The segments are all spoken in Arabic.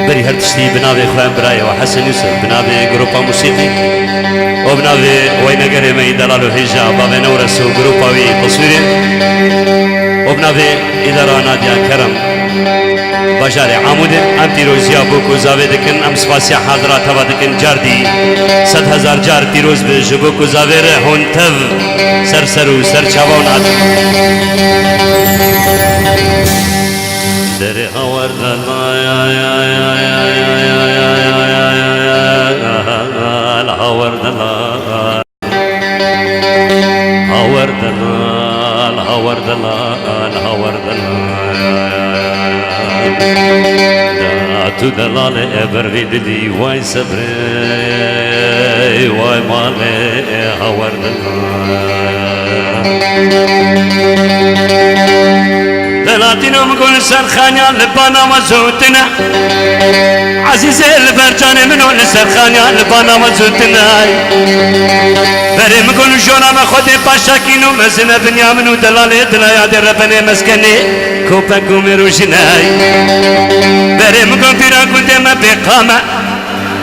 بري هرتشتي بنابي خوان براي وحسن يوسف بنابي جروبا موسيقي وبنابي وين قري مي دلالو هجا بابي نورسو جروبا وي تصويري وبنابي إدارة ناديا كرم بجاري عمود ام پیروزیا بوکو زاوی دکن ام سپاسیا حاضرات هوا دکن جاردی 100,000 جار پیروز به جبوکو زاوی رهون تف سر سرو سر چاوان عد در هور دلال هور دلال هور دلال هور دلال هور دلال تو دلال ابر دلی وای صبری وای ماله هور دلاتینو مگون سرخانیا لبانا مزوتنا عزیز البرجان منو لسرخانیا لبانا مزوتنا بری مگون جونا ما خود پاشاکینو مزنه بنیا منو دلاله دلایا در ربنه مسکنه کوپا گومرو جنای بری مگون پیرا کنده ما بقامه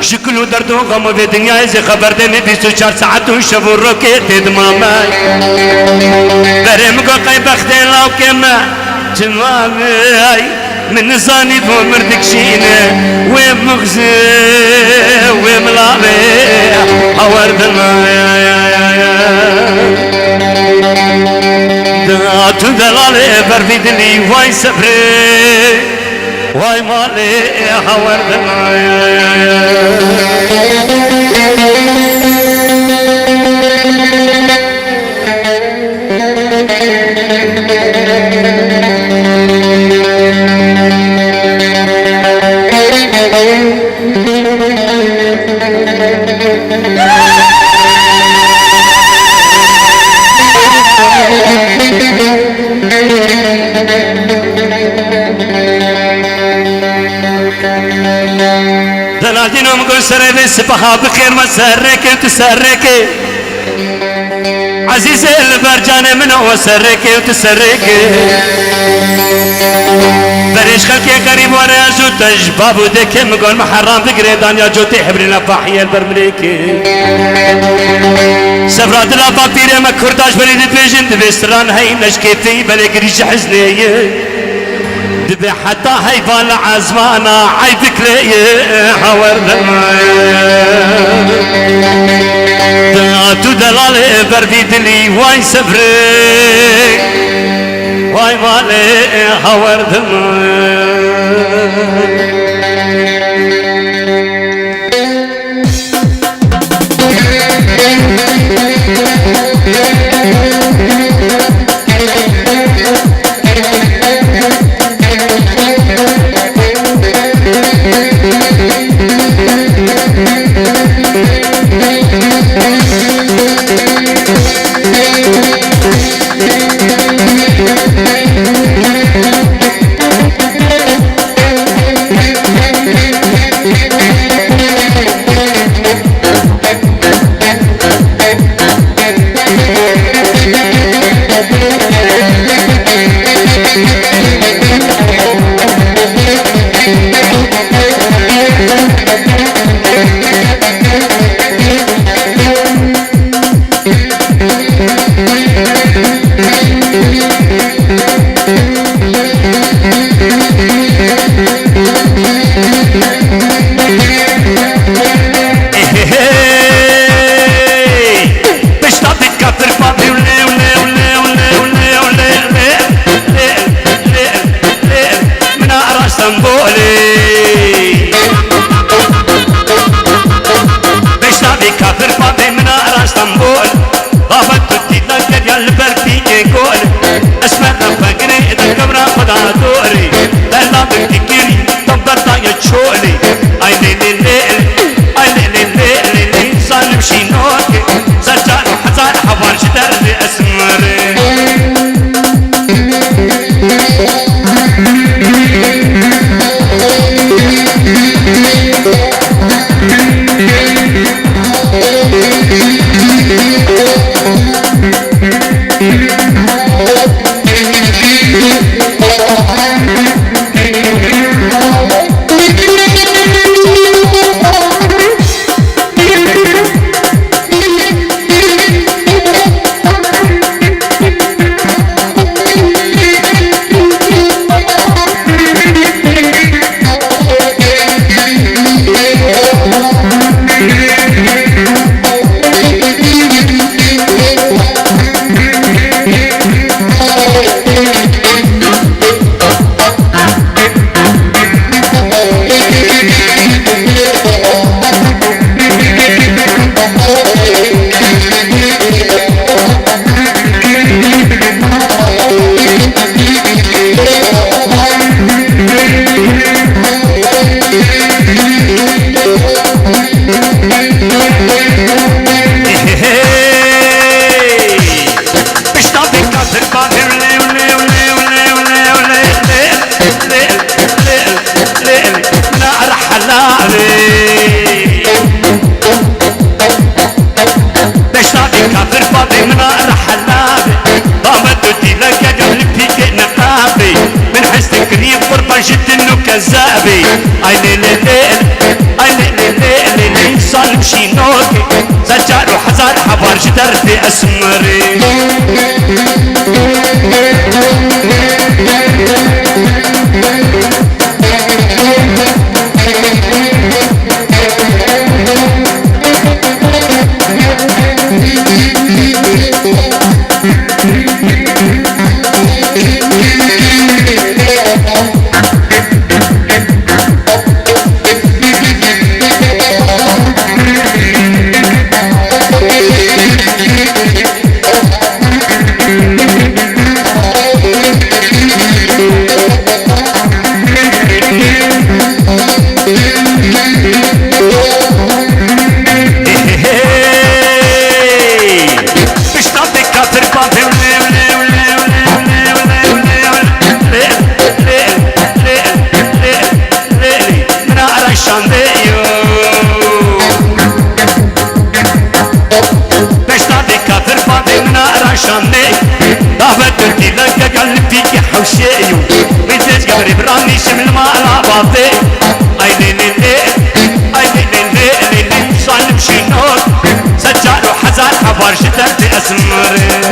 شکلو دردو غمو به دنیای زی خبر دمی 24 ساعتو شبو رو که تدمامای بری مگون قی بخته لاو که ما تمامي من زاني بو مردك شينه وين مغزي وين ملامي هورد داتو دلالي برفيد لي واي سفري واي مالي هورد دلالتينو مقول سربي سبحا بخير مسرك وتسرك عزيز البرجان منو وسرك وتسرك بريش خلقي قريب وانا جو تجباب ودك مقول محرام بقري دانيا جو تحبرنا فاحية البرمليكي سفرات الابا بيري ما كرداش بريد بيجن دبستران هاي نشكي في بلي قريش حزني دبي حتى هاي بالعزمانة عيبك لي حور داتو دلالي برديد لي واي سفري واي مالي حور أسمري حوشيو ميزاج قبري براني شمل ما رابطي اي ليلي اي ليلي صالم شنور سجار وحزان حبار شتات اسمري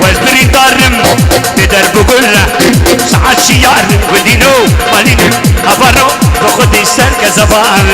وازبري طارم بدرب كله ساعات شيار ودينو مالينو أفرو بخدي سر كزبان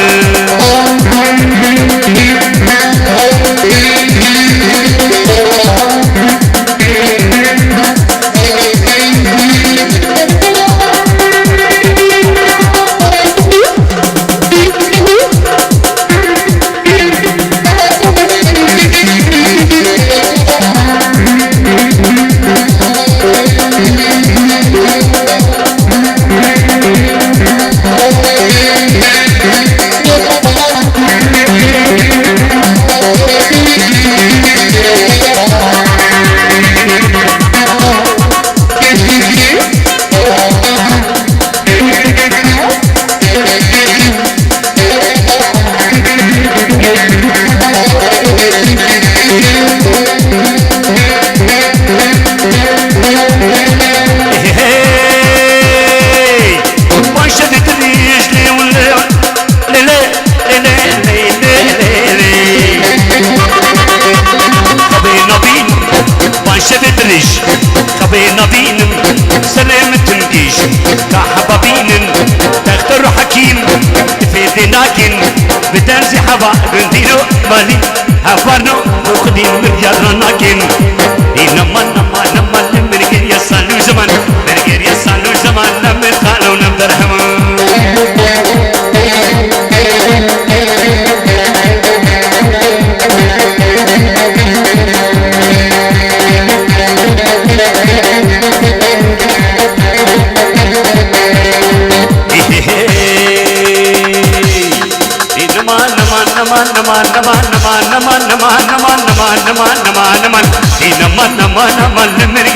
خبينا بينم سلامة نجيش كحبا بينن تختار حكيم تفيد لكن بتنزي حبا بندينو مالي هفرنو وخدين مريار لكن إنما نما لمرقر يسالو زمان مرقر يسالو زمان لمن قالوا نبدر حمان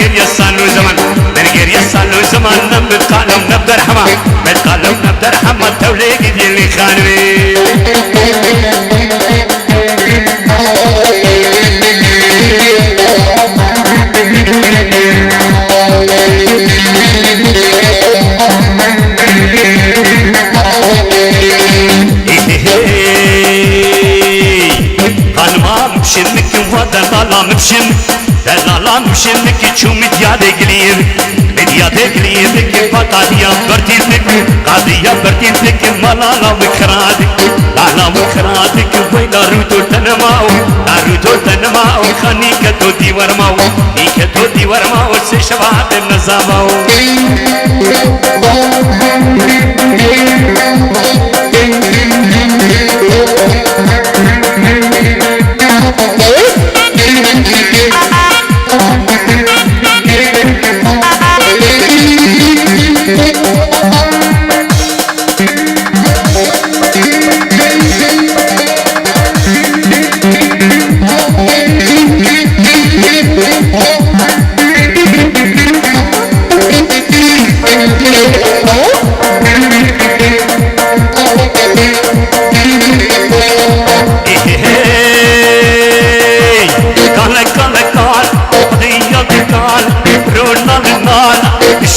مرقر يسالو زمان مرقر يسالو زمان نبت قالوا نبدر حما بت قالوا نبدر حما توليق اللي خانوي خانما بشنك دلالا مبشم دلالا مبشم لك شو مديادة قليب مديادة قليب لك قاضية برتين لك قاضية برتين لك ملالا وكرادك لالا وكرادك ويلا روتو تنماو روتو تنماو خاني كتو دي ورماو كتو دي ورماو سشباب النزاماو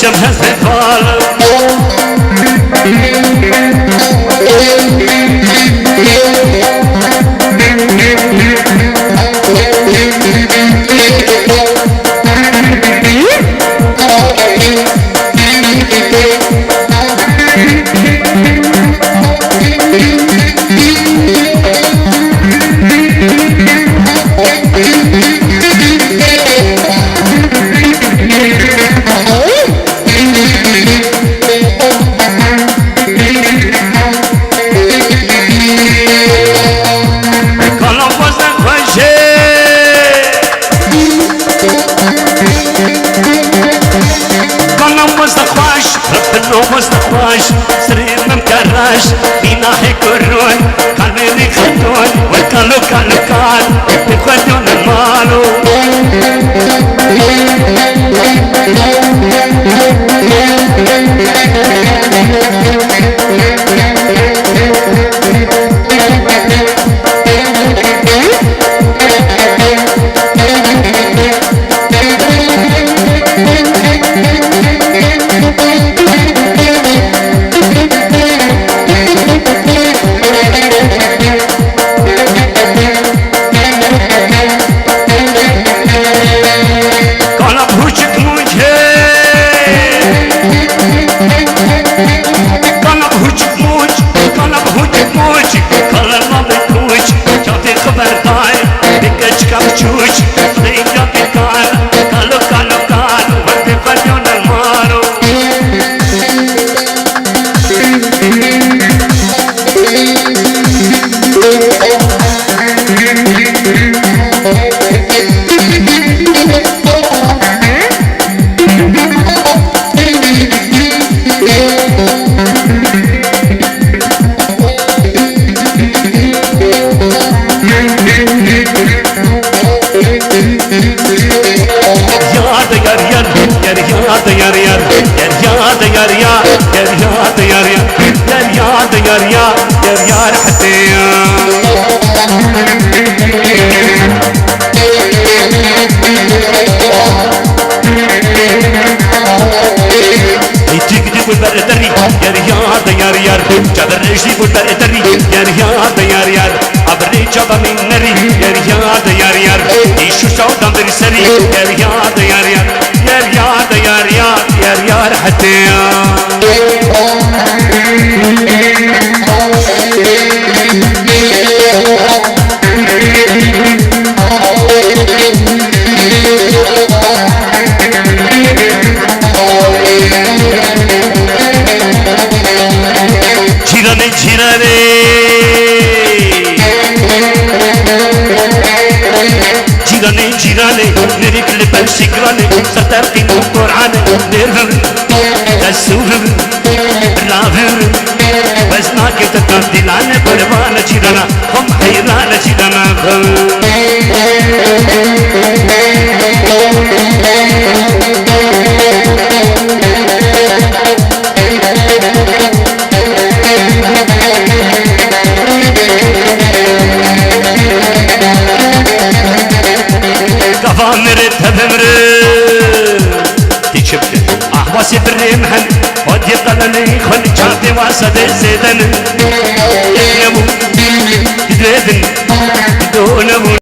الشمس هزفال مستخواش سرير ممكراش بينا هيك الروح قلبي خدون وكانوا كان بيخدون المالو جبر رجلي بودر اتري يا رياض يا رياض ابري جبا من نري يا رياض يا رياض يشو شوطان برسري يا رياض يا رياض يا رياض يا رياض يا رياض حتى جيراني نريك لبن سكراني سترقي قرعاني نرفر تسوفر رافر وزناك تتردلاني قربان جيرانا هم حيران جيرانا واسي بريمهن ودي قلني خل جاتي واسد زيدن يا ابو يدريدن دون ابو